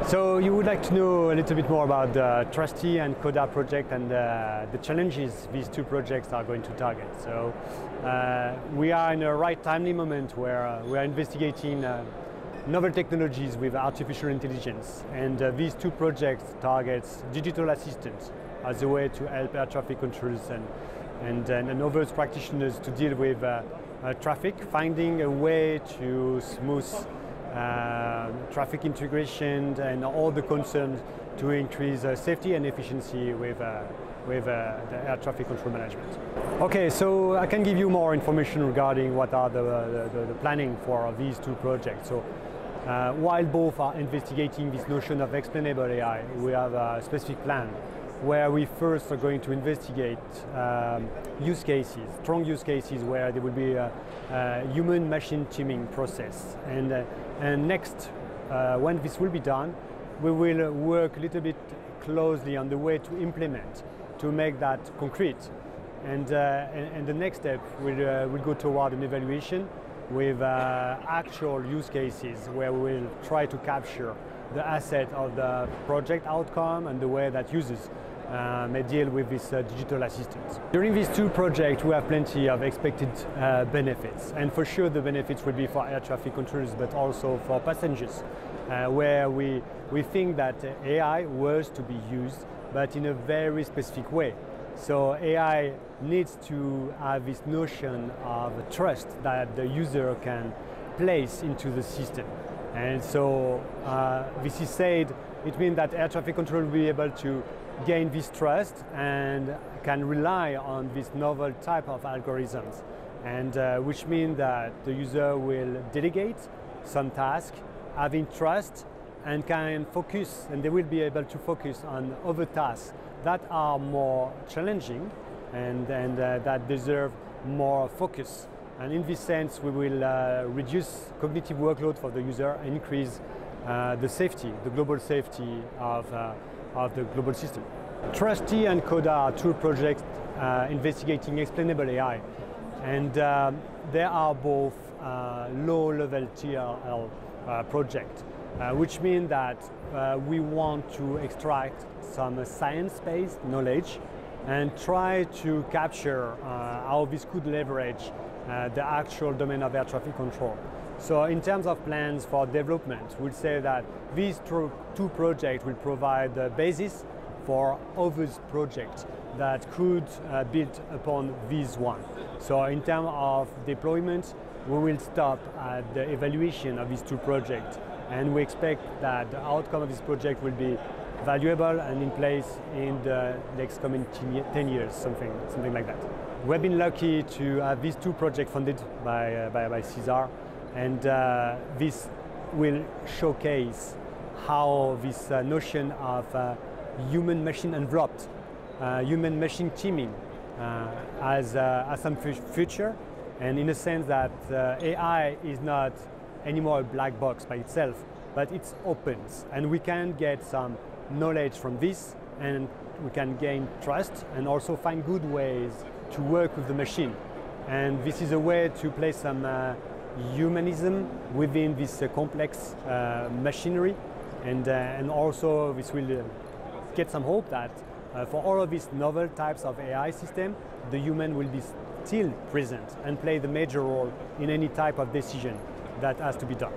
So you would like to know a little bit more about the TRUSTY and CODA project and the challenges these two projects are going to target. So we are in a right timely moment where we are investigating novel technologies with artificial intelligence, and these two projects target digital assistants as a way to help air traffic controllers and other practitioners to deal with traffic, finding a way to smooth traffic integration and all the concerns to increase safety and efficiency with the air traffic control management. Okay, so I can give you more information regarding what are the planning for these two projects. So while both are investigating this notion of explainable AI, we have a specific plan where we first are going to investigate use cases, strong use cases where there will be a human-machine teaming process. And next, when this will be done, we will work a little bit closely on the way to implement, to make that concrete. And the next step will go toward an evaluation with actual use cases where we will try to capture the asset of the project outcome and the way that users may deal with this digital assistance. During these two projects, we have plenty of expected benefits, and for sure the benefits will be for air traffic controllers, but also for passengers, where we think that AI was to be used, but in a very specific way. So AI needs to have this notion of trust that the user can place into the system. And so this is said, it means that air traffic control will be able to gain this trust and can rely on this novel type of algorithms, and which means that the user will delegate some task, having trust, and can focus, and they will be able to focus on other tasks that are more challenging and that deserve more focus. And in this sense, we will reduce cognitive workload for the user and increase the safety, the global safety of the global system. TRUSTY and CODA are two projects investigating explainable AI, and they are both low-level TRL projects, which means that we want to extract some science-based knowledge and try to capture how this could leverage the actual domain of air traffic control. So in terms of plans for development, we'll say that these two projects will provide the basis for other projects that could build upon this one. So in terms of deployment, we will stop at the evaluation of these two projects, and we expect that the outcome of this project will be valuable and in place in the next coming 10 years, something like that. We've been lucky to have these two projects funded by SESAR, and this will showcase how this notion of human-machine enveloped, human-machine teaming has some future, and in a sense that AI is not anymore a black box by itself, but it's open, and we can get some knowledge from this, and we can gain trust and also find good ways to work with the machine. And this is a way to place some humanism within this complex machinery, and also this will get some hope that for all of these novel types of AI system, the human will be still present and play the major role in any type of decision that has to be done.